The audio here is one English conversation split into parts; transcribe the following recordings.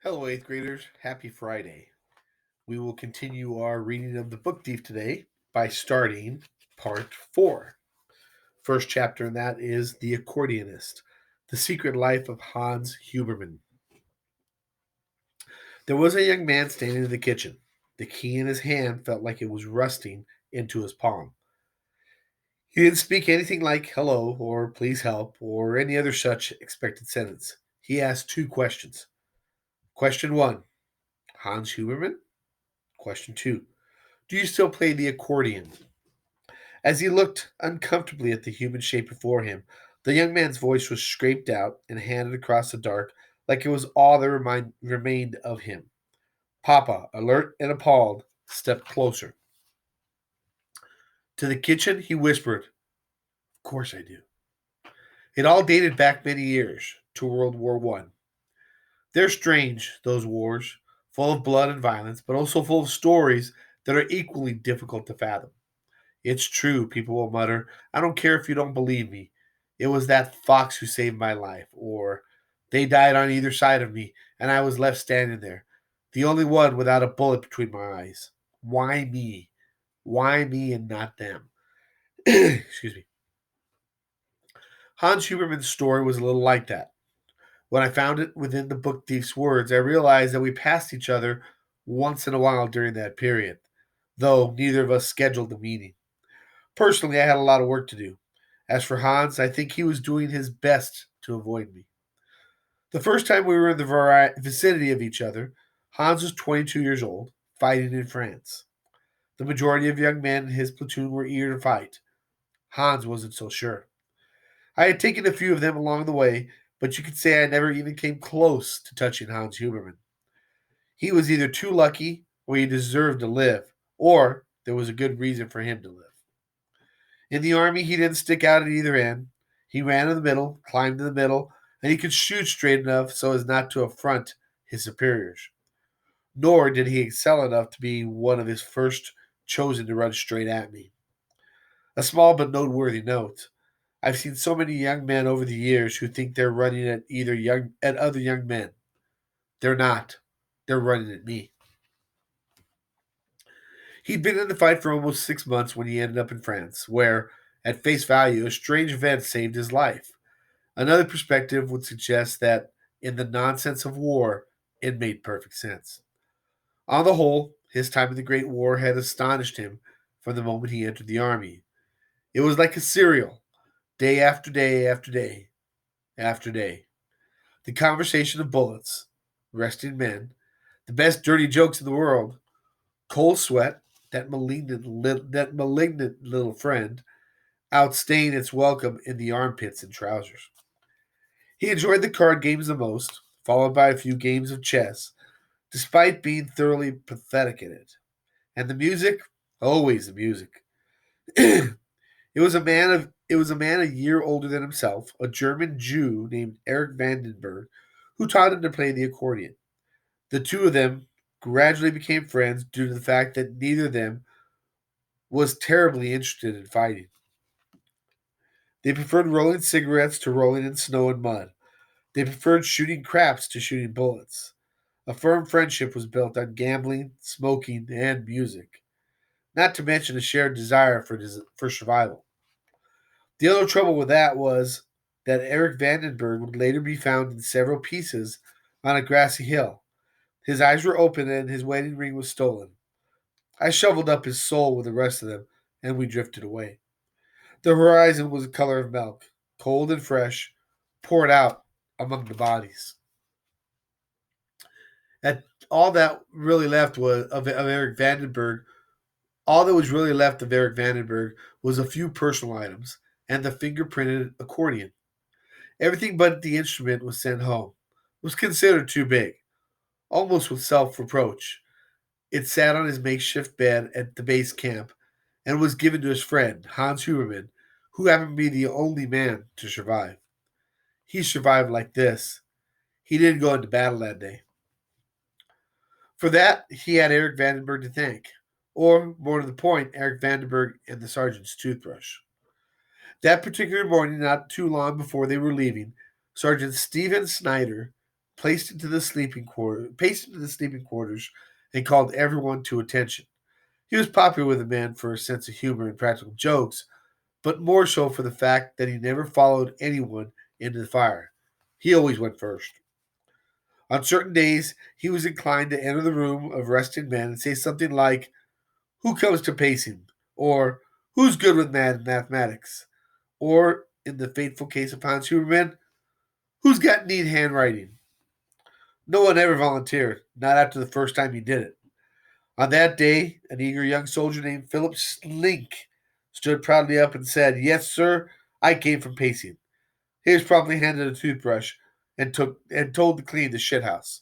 Hello, eighth graders. Happy Friday. We will continue our reading of the book Thief today by starting part 4. First chapter in that is The Accordionist, The Secret Life of Hans Huberman. There was a young man standing in the kitchen. The key in his hand felt like it was rusting into his palm. He didn't speak anything like hello or please help or any other such expected sentence. He asked 2 questions. Question 1, Hans Huberman? Question 2, do you still play the accordion? As he looked uncomfortably at the human shape before him, the young man's voice was scraped out and handed across the dark like it was all that remained of him. Papa, alert and appalled, stepped closer. To the kitchen, he whispered, of course I do. It all dated back many years, to World War One. They're strange, those wars, full of blood and violence, but also full of stories that are equally difficult to fathom. It's true, people will mutter. I don't care if you don't believe me. It was that fox who saved my life. Or they died on either side of me, and I was left standing there, the only one without a bullet between my eyes. Why me? Why me and not them? Excuse me. Hans Huberman's story was a little like that. When I found it within the book thief's words, I realized that we passed each other once in a while during that period, though neither of us scheduled the meeting. Personally, I had a lot of work to do. As for Hans, I think he was doing his best to avoid me. The first time we were in the vicinity of each other, Hans was 22 years old, fighting in France. The majority of young men in his platoon were eager to fight. Hans wasn't so sure. I had taken a few of them along the way, but you could say I never even came close to touching Hans Huberman. He was either too lucky, or he deserved to live, or there was a good reason for him to live. In the army, he didn't stick out at either end. He ran in the middle, climbed in the middle, and he could shoot straight enough so as not to affront his superiors. Nor did he excel enough to be one of his first chosen to run straight at me. A small but noteworthy note. I've seen so many young men over the years who think they're running at other young men. They're not. They're running at me. He'd been in the fight for almost 6 months when he ended up in France, where, at face value, a strange event saved his life. Another perspective would suggest that, in the nonsense of war, it made perfect sense. On the whole, his time in the Great War had astonished him from the moment he entered the army. It was like a serial, day after day after day after day. The conversation of bullets, resting men, the best dirty jokes in the world, cold sweat, that malignant little friend, outstaying its welcome in the armpits and trousers. He enjoyed the card games the most, followed by a few games of chess, despite being thoroughly pathetic in it. And the music, always the music. It was a man a year older than himself, a German Jew named Eric Vandenberg, who taught him to play the accordion. The two of them gradually became friends due to the fact that neither of them was terribly interested in fighting. They preferred rolling cigarettes to rolling in snow and mud. They preferred shooting craps to shooting bullets. A firm friendship was built on gambling, smoking, and music, not to mention a shared desire for survival. The other trouble with that was that Eric Vandenberg would later be found in several pieces on a grassy hill. His eyes were open and his wedding ring was stolen. I shoveled up his soul with the rest of them, and we drifted away. The horizon was the color of milk, cold and fresh, poured out among the bodies. That all that really left was of Eric Vandenberg. All that was really left of Eric Vandenberg was a few personal items and the fingerprinted accordion. Everything but the instrument was sent home. It was considered too big, almost with self-reproach. It sat on his makeshift bed at the base camp and was given to his friend, Hans Huberman, who happened to be the only man to survive. He survived like this. He didn't go into battle that day. For that, he had Eric Vandenberg to thank, or, more to the point, Eric Vandenberg and the sergeant's toothbrush. That particular morning, not too long before they were leaving, Sergeant Stephen Snyder, pasted into the sleeping quarters, and called everyone to attention. He was popular with the men for his sense of humor and practical jokes, but more so for the fact that he never followed anyone into the fire. He always went first. On certain days, he was inclined to enter the room of resting men and say something like, "Who comes to pacing?" or "Who's good with mathematics?" or, in the fateful case of Hans Huberman, "Who's got neat handwriting?" No one ever volunteered, not after the first time he did it. On that day, an eager young soldier named Philip Slink stood proudly up and said, "Yes, sir, I came from pacing." He was promptly handed a toothbrush and told to clean the shithouse.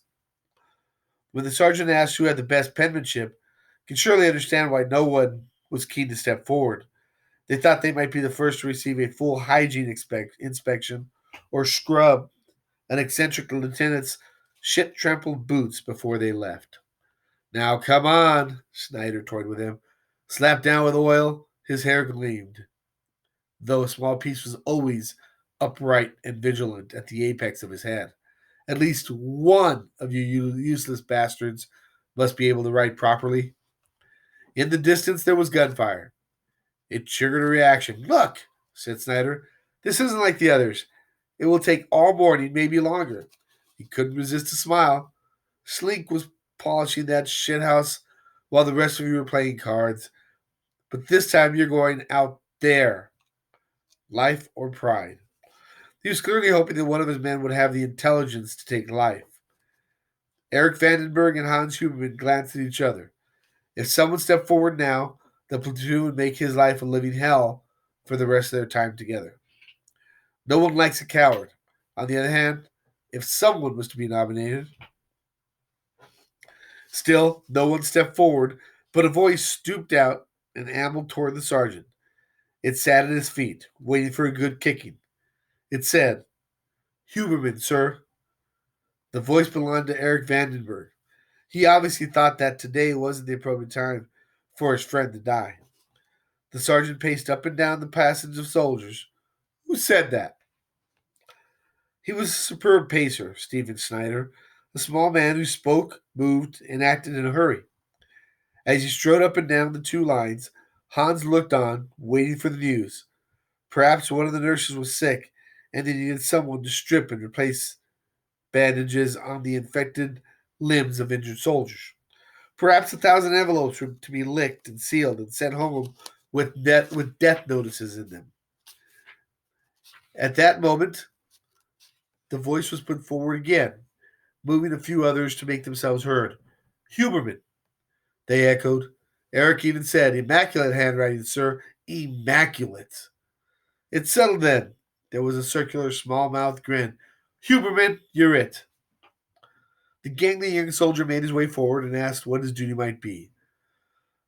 When the sergeant asked who had the best penmanship, you can surely understand why no one was keen to step forward. They thought they might be the first to receive a full hygiene inspection or scrub an eccentric lieutenant's shit trampled boots before they left. "Now come on," Snyder toyed with him. Slapped down with oil, his hair gleamed, though a small piece was always upright and vigilant at the apex of his head. At least one of you useless bastards must be able to write properly. In the distance, there was gunfire. It triggered a reaction. "Look," said Snyder, "this isn't like the others. It will take all morning, maybe longer." He couldn't resist a smile. Slink was polishing that shithouse while the rest of you were playing cards. But this time you're going out there. Life or pride. He was clearly hoping that one of his men would have the intelligence to take life. Eric Vandenberg and Hans Huberman glanced at each other. If someone stepped forward now, the platoon would make his life a living hell for the rest of their time together. No one likes a coward. On the other hand, if someone was to be nominated, still, no one stepped forward, but a voice stooped out and ambled toward the sergeant. It sat at his feet, waiting for a good kicking. It said, "Huberman, sir." The voice belonged to Eric Vandenberg. He obviously thought that today wasn't the appropriate time for his friend to die. The sergeant paced up and down the passage of soldiers. "Who said that?" He was a superb pacer, Stephen Snyder, a small man who spoke, moved, and acted in a hurry. As he strode up and down the two lines, Hans looked on, waiting for the news. Perhaps one of the nurses was sick, and they needed someone to strip and replace bandages on the infected limbs of injured soldiers. Perhaps 1,000 envelopes were to be licked and sealed and sent home with death notices in them. At that moment, the voice was put forward again, moving a few others to make themselves heard. "Huberman," they echoed. Eric even said, "Immaculate handwriting, sir. Immaculate." It settled then. There was a circular, small-mouthed grin. "Huberman, you're it." The gangly young soldier made his way forward and asked what his duty might be.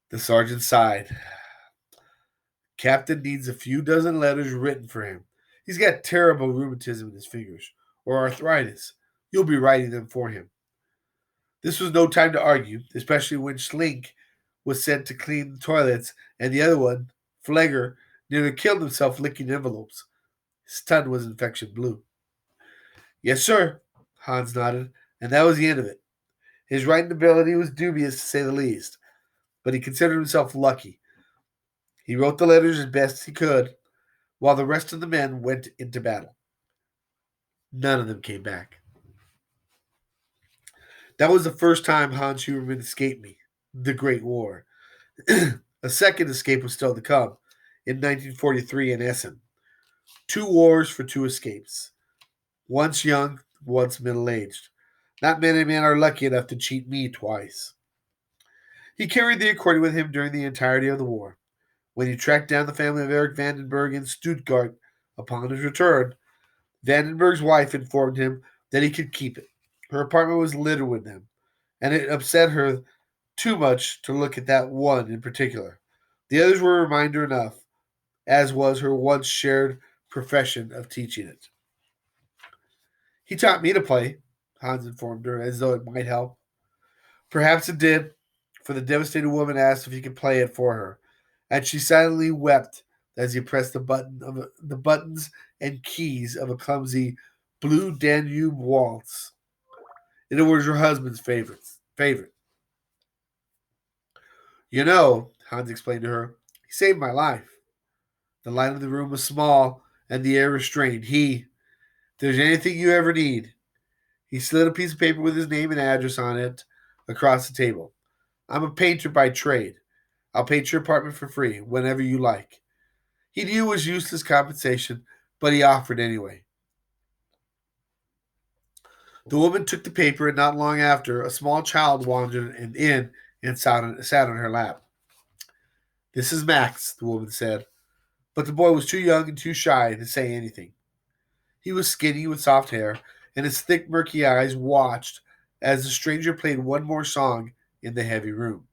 The sergeant sighed. "Captain needs a few dozen letters written for him. He's got terrible rheumatism in his fingers, or arthritis. You'll be writing them for him." This was no time to argue, especially when Slink was sent to clean the toilets and the other one, Flegger, nearly killed himself licking envelopes. His tongue was infection blue. "Yes, sir," Hans nodded, and that was the end of it. His writing ability was dubious, to say the least, but he considered himself lucky. He wrote the letters as best he could, while the rest of the men went into battle. None of them came back. That was the first time Hans Huberman escaped me, the Great War. A second escape was still to come, in 1943 in Essen. 2 wars for 2 escapes. Once young, once middle-aged. Not many men are lucky enough to cheat me twice. He carried the accordion with him during the entirety of the war. When he tracked down the family of Eric Vandenberg in Stuttgart upon his return, Vandenberg's wife informed him that he could keep it. Her apartment was littered with them, and it upset her too much to look at that one in particular. The others were a reminder enough, as was her once shared profession of teaching it. "He taught me to play," Hans informed her, as though it might help. Perhaps it did, for the devastated woman asked if he could play it for her, and she silently wept as he pressed the buttons and keys of a clumsy Blue Danube waltz. and it was her husband's favorite. You know, Hans explained to her, he saved my life. The light of the room was small and the air restrained. If there's anything you ever need, he slid a piece of paper with his name and address on it across the table. I'm a painter by trade. I'll paint your apartment for free whenever you like. He knew it was useless compensation, but he offered anyway. The woman took the paper, and not long after, a small child wandered in and sat on her lap. This is Max, the woman said, but the boy was too young and too shy to say anything. He was skinny with soft hair, and his thick, murky eyes watched as the stranger played one more song in the heavy room.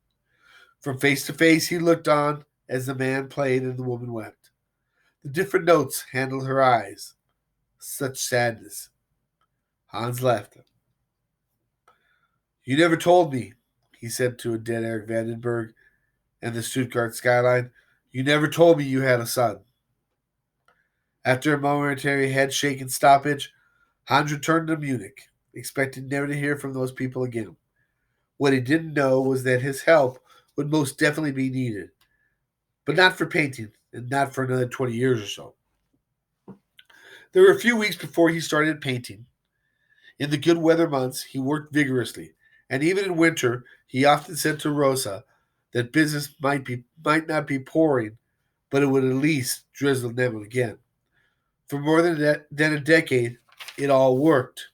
From face to face, he looked on as the man played and the woman wept. The different notes handled her eyes. Such sadness. Hans left. You never told me, he said to a dead Eric Vandenberg and the Stuttgart skyline. You never told me you had a son. After a momentary head-shake and stoppage, Hans returned to Munich, expecting never to hear from those people again. What he didn't know was that his help would most definitely be needed, but not for painting, and not for another 20 years or so. There were a few weeks before he started painting. In the good weather months, he worked vigorously, and even in winter, he often said to Rosa that business might not be pouring, but it would at least drizzle now and again. For more than a decade, it all worked.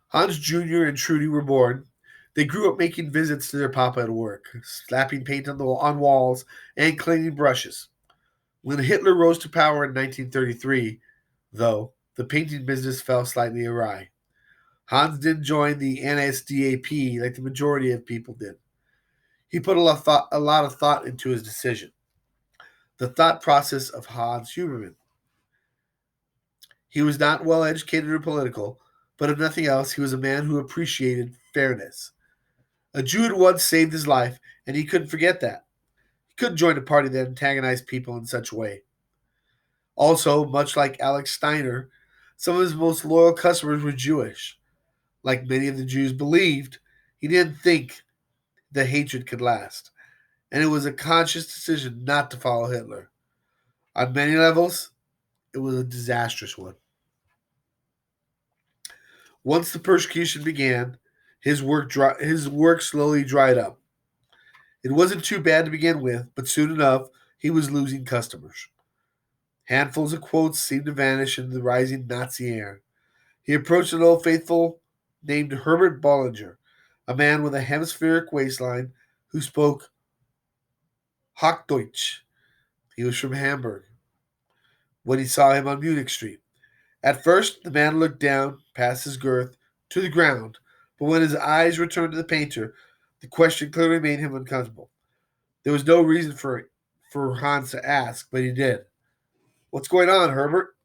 Hans Jr. and Trudy were born. They grew up making visits to their papa at work, slapping paint on walls and cleaning brushes. When Hitler rose to power in 1933, though, the painting business fell slightly awry. Hans didn't join the NSDAP like the majority of people did. He put a lot of thought into his decision. The thought process of Hans Huberman. He was not well educated or political, but if nothing else, he was a man who appreciated fairness. A Jew had once saved his life, and he couldn't forget that. He couldn't join a party that antagonized people in such a way. Also, much like Alex Steiner, some of his most loyal customers were Jewish. Like many of the Jews believed, he didn't think the hatred could last, and it was a conscious decision not to follow Hitler. On many levels, it was a disastrous one. Once the persecution began, his work slowly dried up. It wasn't too bad to begin with, but soon enough, he was losing customers. Handfuls of quotes seemed to vanish into the rising Nazi air. He approached an old faithful named Herbert Bollinger, a man with a hemispheric waistline who spoke Hochdeutsch. He was from Hamburg when he saw him on Munich Street. At first, the man looked down, past his girth, to the ground, but when his eyes returned to the painter, the question clearly made him uncomfortable. There was no reason for Hans to ask, but he did. What's going on, Herbert?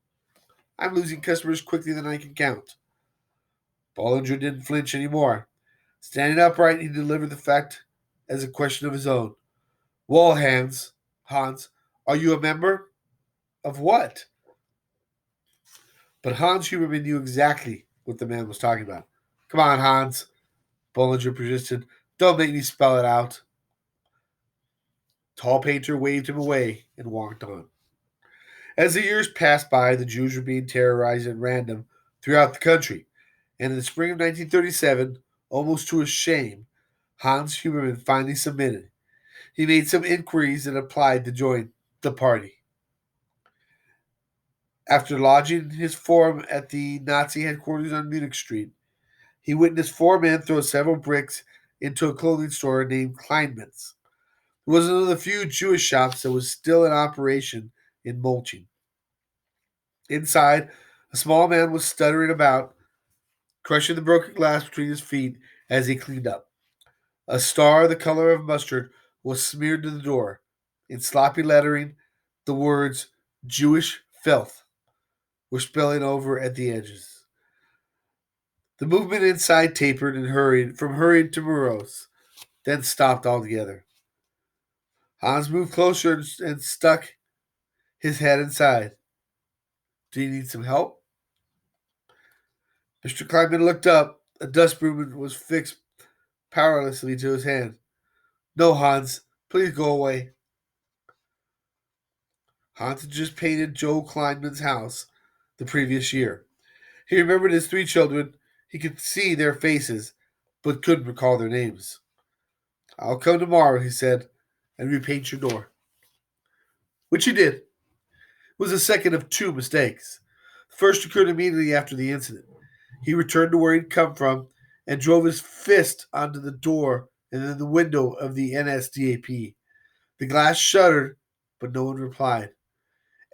I'm losing customers quicker than I can count. Bollinger didn't flinch any more. Standing upright, he delivered the fact as a question of his own. Well, Hans, are you a member? Of what? But Hans Huberman knew exactly what the man was talking about. Come on, Hans, Bollinger persisted. Don't make me spell it out. Tall painter waved him away and walked on. As the years passed by, the Jews were being terrorized at random throughout the country, and in the spring of 1937, almost to his shame, Hans Huberman finally submitted. He made some inquiries and applied to join the party. After lodging his form at the Nazi headquarters on Munich Street, he witnessed four men throw several bricks into a clothing store named Kleinmann's. It was one of the few Jewish shops that was still in operation in Mulching. Inside, a small man was stuttering about, crushing the broken glass between his feet as he cleaned up. A star the color of mustard was smeared to the door. In sloppy lettering, the words Jewish filth were spilling over at the edges. The movement inside tapered and hurried to morose, then stopped altogether. Hans moved closer and stuck his head inside. Do you need some help? Mr. Kleinman looked up. A dust broom was fixed powerlessly to his hand. No, Hans, please go away. Hans had just painted Joe Kleinman's house the previous year. He remembered his three children. He could see their faces, but couldn't recall their names. I'll come tomorrow, he said, and repaint your door. Which he did. It was the second of two mistakes. The first occurred immediately after the incident. He returned to where he'd come from and drove his fist onto the door and then the window of the NSDAP. The glass shuddered, but no one replied.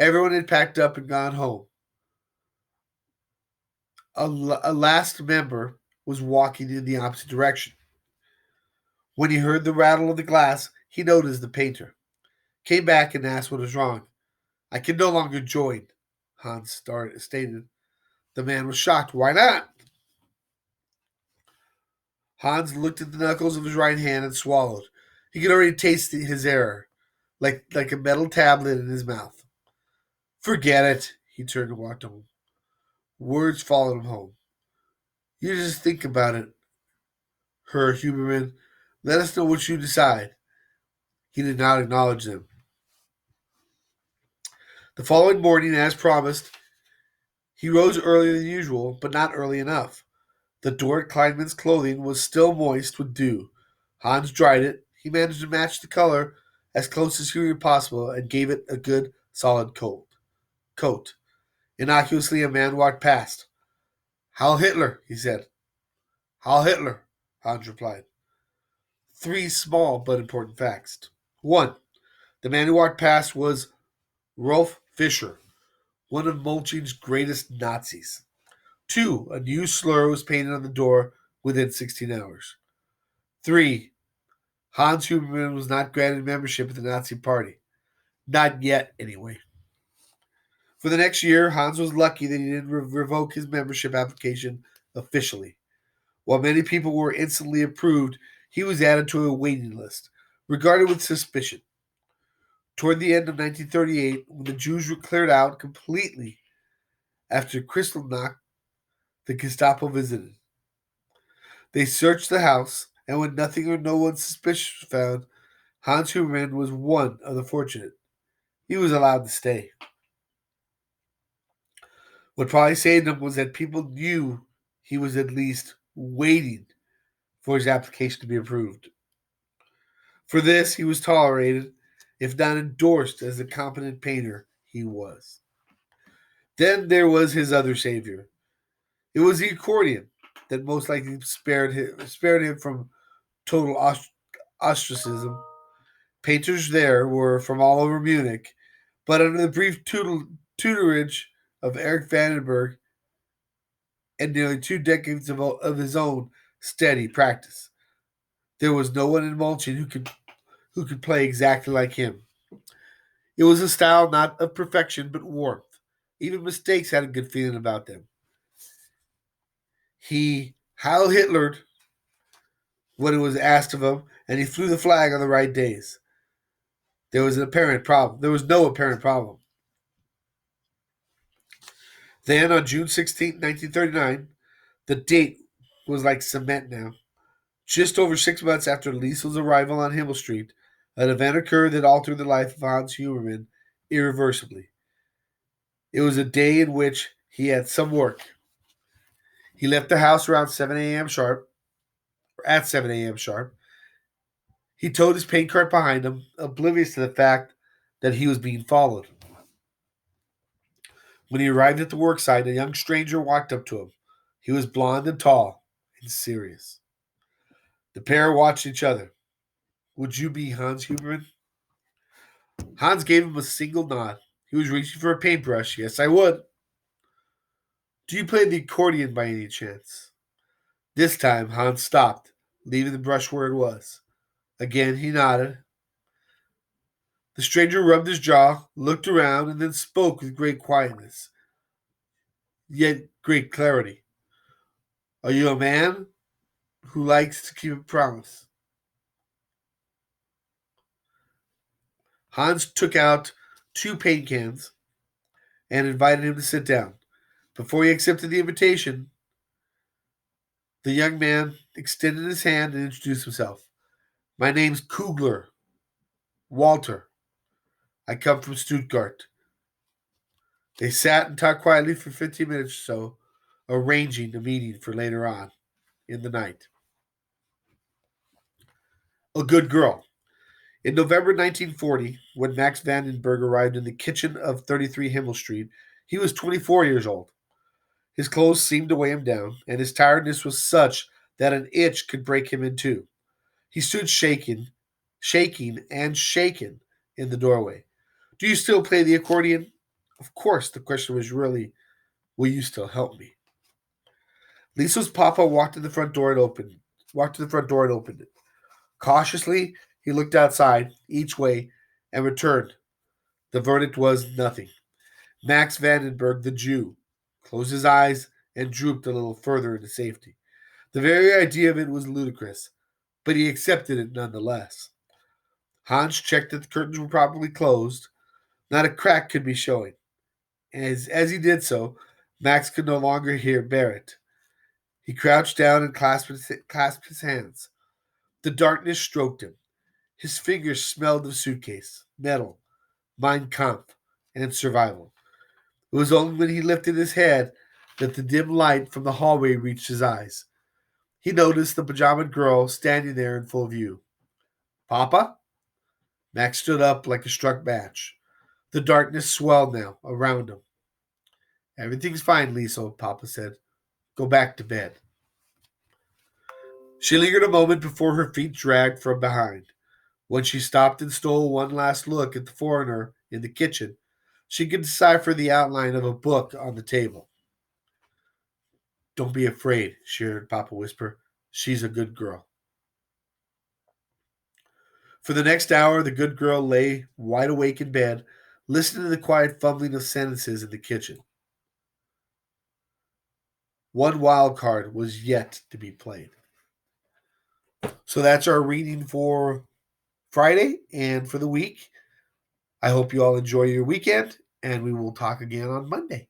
Everyone had packed up and gone home. A last member was walking in the opposite direction. When he heard the rattle of the glass, he noticed the painter. Came back and asked what was wrong. I can no longer join, stated. The man was shocked. Why not? Hans looked at the knuckles of his right hand and swallowed. He could already taste his error, like a metal tablet in his mouth. Forget it, he turned and walked home. Words followed him home. You just think about it, Herr Huberman. Let us know what you decide. He did not acknowledge them. The following morning, as promised, he rose earlier than usual, but not early enough. The Dort Kleinman's clothing was still moist with dew. Hans dried it. He managed to match the color as close as humanly possible and gave it a good, solid coat. Innocuously, a man walked past. Heil Hitler, he said. Heil Hitler, Hans replied. Three small but important facts. 1. The man who walked past was Rolf Fischer, one of Mulching's greatest Nazis. 2. A new slur was painted on the door within 16 hours. 3. Hans Huberman was not granted membership at the Nazi Party. Not yet, anyway. For the next year, Hans was lucky that he didn't revoke his membership application officially. While many people were instantly approved, he was added to a waiting list, regarded with suspicion. Toward the end of 1938, when the Jews were cleared out completely after Kristallnacht, the Gestapo visited. They searched the house, and when nothing or no one suspicious was found, Hans Huberman was one of the fortunate. He was allowed to stay. What probably saved him was that people knew he was at least waiting for his application to be approved. For this, he was tolerated, if not endorsed as the competent painter he was. Then there was his other savior. It was the accordion that most likely spared him from total ostracism. Painters there were from all over Munich, but under the brief tutorage of Erich Vandenberg and nearly 2 decades of his own steady practice, there was no one in Mulching who could play exactly like him. It was a style not of perfection but warmth. Even mistakes had a good feeling about them. He Heil Hitlered when it was asked of him, and he flew the flag on the right days. There was no apparent problem. Then, on June 16, 1939, the date was like cement now. Just over 6 months after Liesl's arrival on Himmel Street, an event occurred that altered the life of Hans Huberman irreversibly. It was a day in which he had some work. He left the house around 7 a.m. sharp, or at 7 a.m. sharp. He towed his paint cart behind him, oblivious to the fact that he was being followed. When he arrived at the worksite, a young stranger walked up to him. He was blond and tall and serious. The pair watched each other. Would you be Hans Huberman? Hans gave him a single nod. He was reaching for a paintbrush. Yes, I would. Do you play the accordion by any chance? This time, Hans stopped, leaving the brush where it was. Again, he nodded. The stranger rubbed his jaw, looked around, and then spoke with great quietness, yet great clarity. Are you a man who likes to keep a promise? Hans took out 2 paint cans and invited him to sit down. Before he accepted the invitation, The young man extended his hand and introduced himself. My name's Kugler, Walter. I come from Stuttgart. They sat and talked quietly for 15 minutes or so, arranging a meeting for later on in the night. A good girl. In November 1940, when Max Vandenberg arrived in the kitchen of 33 Himmel Street, he was 24 years old. His clothes seemed to weigh him down, and his tiredness was such that an itch could break him in two. He stood shaking and shaken in the doorway. Do you still play the accordion? Of course, the question was really, will you still help me? Lisa's papa walked to the front door and opened it. Cautiously, he looked outside, each way, and returned. The verdict was nothing. Max Vandenberg, the Jew, closed his eyes and drooped a little further into safety. The very idea of it was ludicrous, but he accepted it nonetheless. Hans checked that the curtains were properly closed. Not a crack could be showing. As he did so, Max could no longer bear it. He crouched down and clasped his hands. The darkness stroked him. His fingers smelled of suitcase, metal, Mein Kampf, and survival. It was only when he lifted his head that the dim light from the hallway reached his eyes. He noticed the pajamaed girl standing there in full view. Papa? Max stood up like a struck match. The darkness swelled now around him. Everything's fine, Liesel, Papa said. Go back to bed. She lingered a moment before her feet dragged from behind. When she stopped and stole one last look at the foreigner in the kitchen, she could decipher the outline of a book on the table. Don't be afraid, she heard Papa whisper. She's a good girl. For the next hour, the good girl lay wide awake in bed, listening to the quiet fumbling of sentences in the kitchen. One wild card was yet to be played. So that's our reading for Friday and for the week. I hope you all enjoy your weekend, and we will talk again on Monday.